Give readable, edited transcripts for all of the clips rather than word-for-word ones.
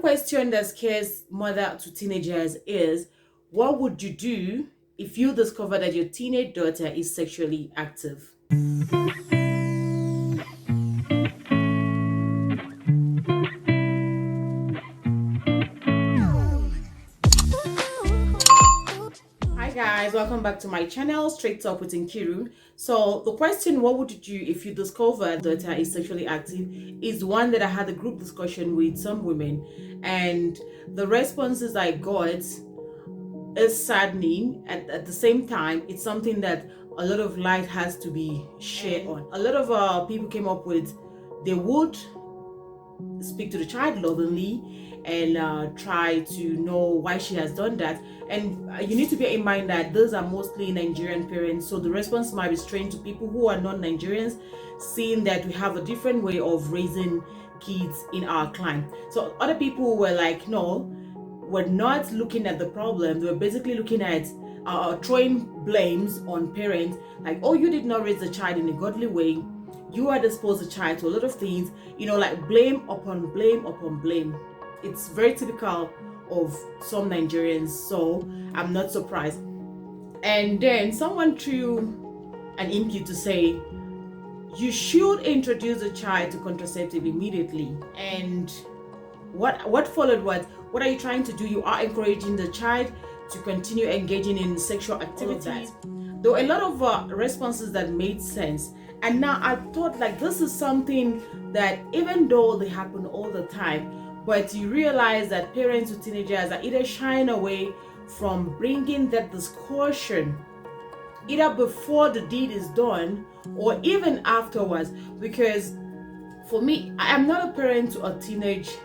question that scares mother to teenagers is, what would you do if you discover that your teenage daughter is sexually active? Hi guys, welcome back to my channel, Straight Talk with Nkiru. So the question, what would you do if you discover daughter is sexually active, is one that I had a group discussion with some women, and the responses I got is saddening. At the same time, it's something that a lot of light has to be shared on. A lot of people came up with, they would speak to the child lovingly and try to know why she has done that. And you need to bear in mind that those are mostly Nigerian parents, so the response might be strange to people who are not Nigerians, seeing that we have a different way of raising kids in our clan. So other people were like, no, we're not looking at the problem. They were basically looking at throwing blames on parents, like, oh, you did not raise the child in a godly way, you are exposed the child to a lot of things, like blame upon blame upon blame. It's very typical of some Nigerians, so I'm not surprised. And then someone threw an input to say, you should introduce the child to contraceptive immediately. And what followed was, what are you trying to do? You are encouraging the child to continue engaging in sexual activities. There were a lot of responses that made sense. And now I thought, like, this is something that even though they happen all the time, but you realize that parents with teenagers are either shying away from bringing that discussion either before the deed is done or even afterwards. Because for me, I am not a parent to a teenage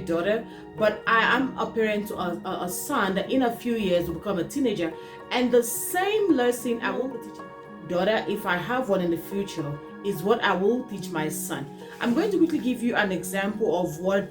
daughter, but I am a parent to a son that in a few years will become a teenager, and the same lesson I will be teaching daughter, if I have one in the future, is what I will teach my son. I'm going to quickly give you an example of what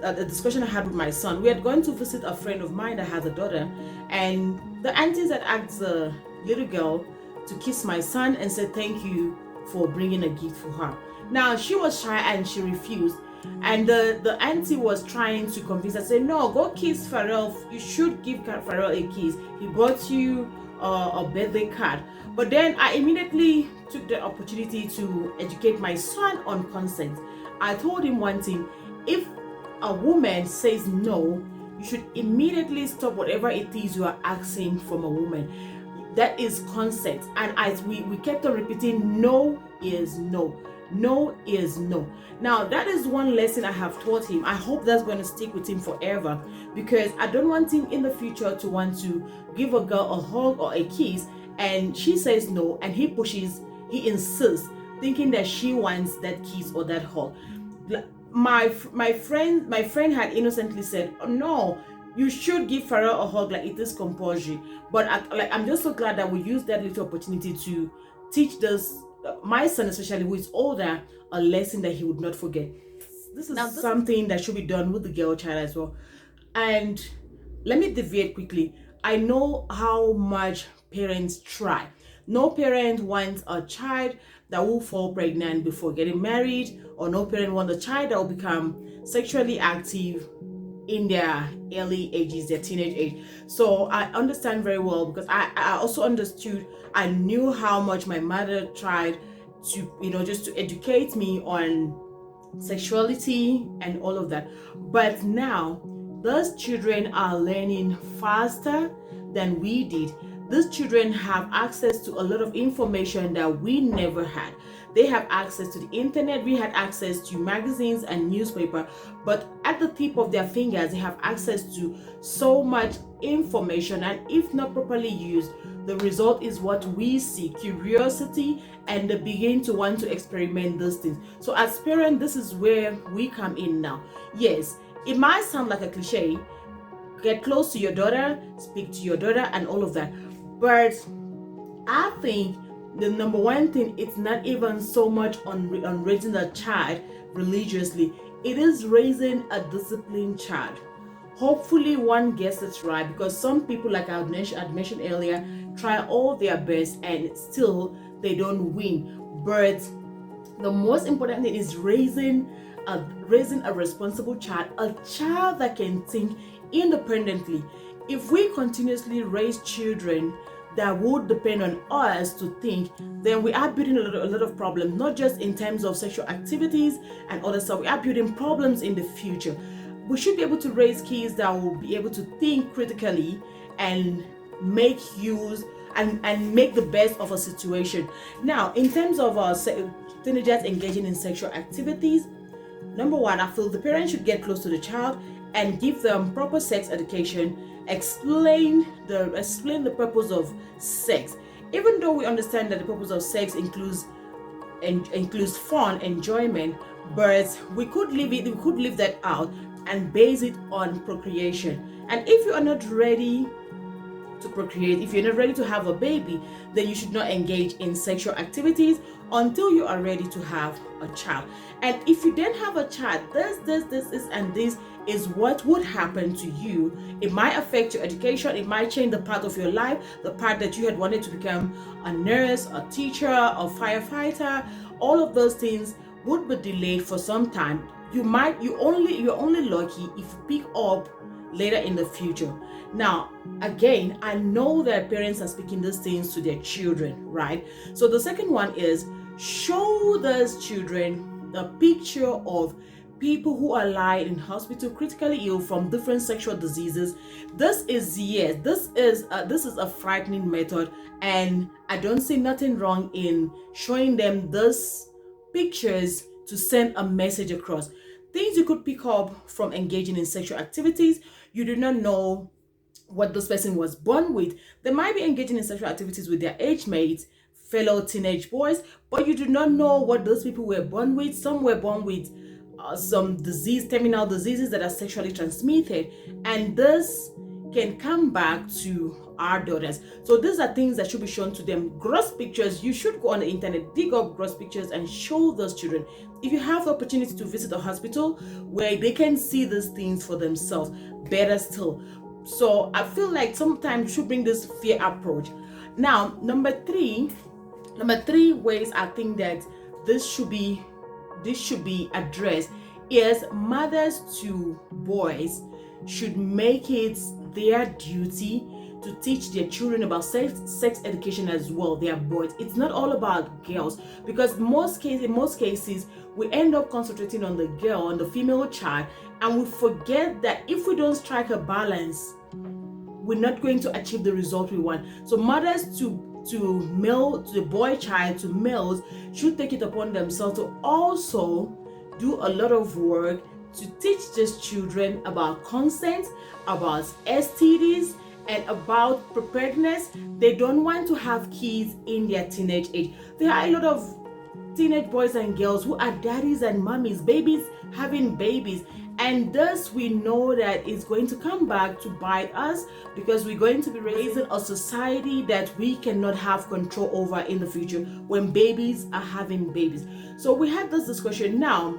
the discussion I had with my son. We had gone to visit a friend of mine that has a daughter, and the aunties had asked the little girl to kiss my son and said thank you for bringing a gift for her. Now she was shy and she refused, and the auntie was trying to convince her, say, no, go kiss Pharrell, you should give Pharrell a kiss, he brought you a birthday card. But then I immediately took the opportunity to educate my son on consent. I told him one thing: if a woman says no, you should immediately stop whatever it is you are asking from a woman. That is consent. And as we kept on repeating, no is no. No is no. Now that is one lesson I have taught him. I hope that's going to stick with him forever, because I don't want him in the future to want to give a girl a hug or a kiss and she says no, and he insists, thinking that she wants that kiss or that hug. My friend had innocently said, oh, no, you should give Pharrell a hug, like it is compulsory. But I'm just so glad that we used that little opportunity to teach my son, especially who is older, a lesson that he would not forget. This is something that should be done with the girl child as well. And let me deviate quickly. I know how much parents try. No parent wants a child that will fall pregnant before getting married, or no parent wants a child that will become sexually active in their early ages, their teenage age. So I understand very well, because I also understood, I knew how much my mother tried to, just to educate me on sexuality and all of that. But now those children are learning faster than we did. These children have access to a lot of information that we never had. They have access to the internet. We had access to magazines and newspaper, but at the tip of their fingers, they have access to so much information. And if not properly used, the result is what we see: curiosity, and they begin to want to experiment those things. So as parents, this is where we come in now. Yes, it might sound like a cliche, get close to your daughter, speak to your daughter, and all of that. But I think the number one thing, it's not even so much on raising a child religiously. It is raising a disciplined child. Hopefully one gets it right, because some people, like I mentioned earlier, try all their best and still they don't win. But the most important thing is raising raising a responsible child, a child that can think independently. If we continuously raise children that would depend on us to think, then we are building a lot of problems, not just in terms of sexual activities and other stuff. We are building problems in the future. We should be able to raise kids that will be able to think critically and make use and make the best of a situation. Now, in terms of teenagers engaging in sexual activities, number one, I feel the parents should get close to the child and give them proper sex education, explain the purpose of sex. Even though we understand that the purpose of sex includes fun, enjoyment, but we could leave that out and base it on procreation. And if you are not ready to procreate, if you're not ready to have a baby, then you should not engage in sexual activities until you are ready to have a child. And if you then have a child, this is what would happen to you. It might affect your education, it might change the path of your life, the path that you had wanted to become a nurse, a teacher, a firefighter. All of those things would be delayed for some time. You're only lucky if you pick up later in the future. Now, again, I know that parents are speaking these things to their children, right? So the second one is show those children a picture of people who are lying in hospital critically ill from different sexual diseases. This is a frightening method, and I don't see nothing wrong in showing them these pictures to send a message across. Things you could pick up from engaging in sexual activities. You do not know what this person was born with. They might be engaging in sexual activities with their age mates, fellow teenage boys, but you do not know what those people were born with. Some were born with some terminal diseases that are sexually transmitted, and this can come back to our daughters. So these are things that should be shown to them. Gross pictures, you should go on the internet, dig up gross pictures and show those children. If you have the opportunity to visit a hospital where they can see these things for themselves, better still. So I feel like sometimes you should bring this fair approach. Now, number three ways I think that this should be addressed is mothers to boys should make it their duty to teach their children about sex education as well. They are boys. It's not all about girls, because in most cases we end up concentrating on the girl, on the female child, and we forget that if we don't strike a balance, we're not going to achieve the result we want. So mothers to the boy child, to males, should take it upon themselves to also do a lot of work to teach these children about consent, about STDs, and about preparedness. They don't want to have kids in their teenage age. There are a lot of teenage boys and girls who are daddies and mummies, babies having babies, and thus we know that it's going to come back to bite us, because we're going to be raising a society that we cannot have control over in the future when babies are having babies. So we had this discussion. Now,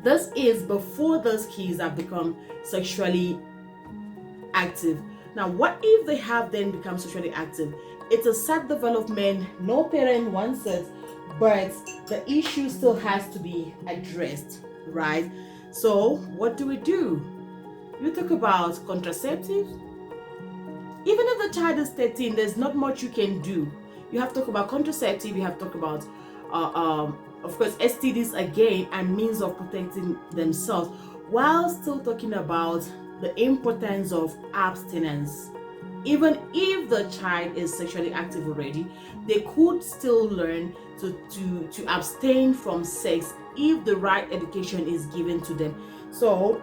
this is before those kids have become sexually active. Now, what if they have then become sexually active? It's a sad development. No parent wants it, but the issue still has to be addressed, right? So what do? You talk about contraceptives. Even if the child is 13, there's not much you can do. You have to talk about contraceptive. You have to talk about, of course, STDs again, and means of protecting themselves, while still talking about the importance of abstinence. Even if the child is sexually active already, they could still learn to abstain from sex if the right education is given to them. So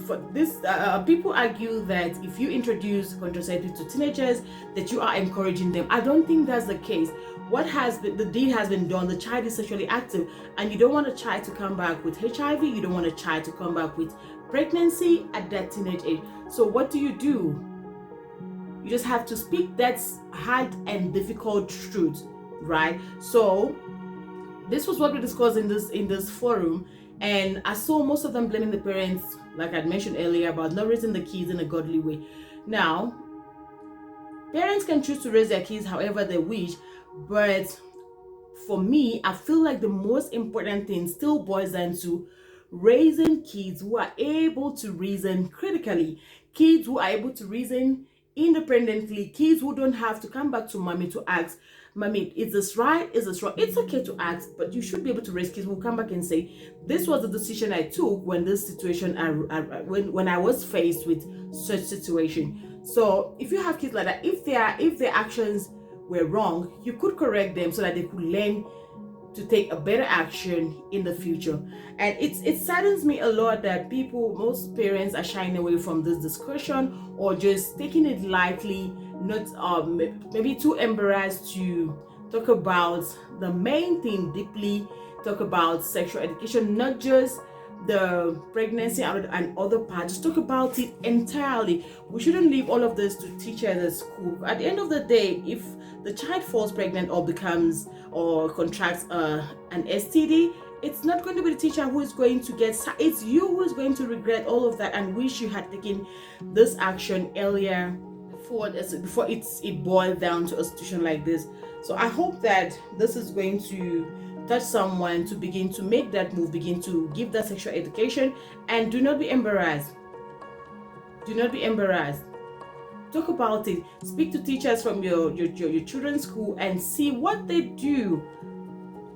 for this, people argue that if you introduce contraceptives to teenagers, that you are encouraging them. I don't think that's the case. The deed has been done. The child is sexually active, and you don't want a child to come back with HIV. You don't want a child to come back with pregnancy at that teenage age. So what do? You just have to speak that hard and difficult truth, right? So this was what we discussed in this forum, and I saw most of them blaming the parents, like I mentioned earlier, about not raising the kids in a godly way. Now, parents can choose to raise their kids however they wish, but for me, I feel like the most important thing still boils down to raising kids who are able to reason critically, kids who are able to reason independently, kids who don't have to come back to mommy to ask, mommy, is this right? Is this wrong? It's okay to ask, but you should be able to raise kids who come back and say, this was the decision I took when this situation, when I was faced with such situation. So if you have kids like that, if their actions were wrong, you could correct them so that they could learn to take a better action in the future. And it saddens me a lot that most parents are shying away from this discussion or just taking it lightly, not maybe too embarrassed to talk about the main thing deeply, talk about sexual education, not just the pregnancy and other parts. Just talk about it entirely. We shouldn't leave all of this to teachers at school. At the end of the day, if the child falls pregnant or becomes or contracts an STD, it's not going to be the teacher who is going to get, it's you who is going to regret all of that and wish you had taken this action earlier before it boiled down to a situation like this. So I hope that this is going to touch someone to begin to make that move, begin to give that sexual education, and do not be embarrassed. Do not be embarrassed. Talk about it. Speak to teachers from your children's school and see what they do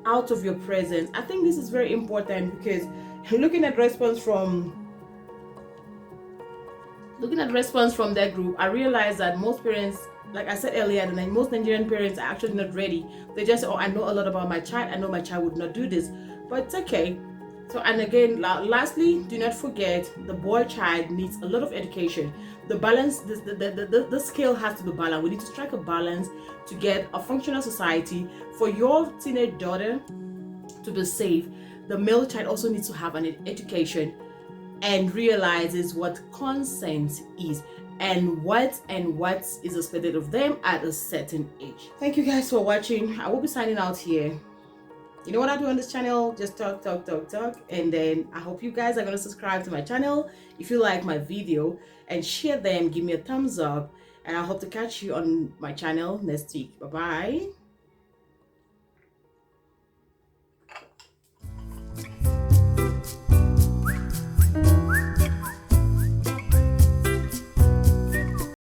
out of your presence. I think this is very important because looking at response from that group, I realized that most parents, like I said earlier, that most Nigerian parents are actually not ready. They just say, oh, I know a lot about my child. I know my child would not do this, but it's okay. So, and again, lastly, do not forget the boy child needs a lot of education. The balance, the scale has to be balanced. We need to strike a balance to get a functional society. For your teenage daughter to be safe, the male child also needs to have an education and realizes what consent is and what is expected of them at a certain age. Thank you guys for watching. I will be signing out here. You know what I do on this channel? Just talk, and then I hope you guys are going to subscribe to my channel if you like my video and share them. Give me a thumbs up, and I hope to catch you on my channel next week. Bye bye.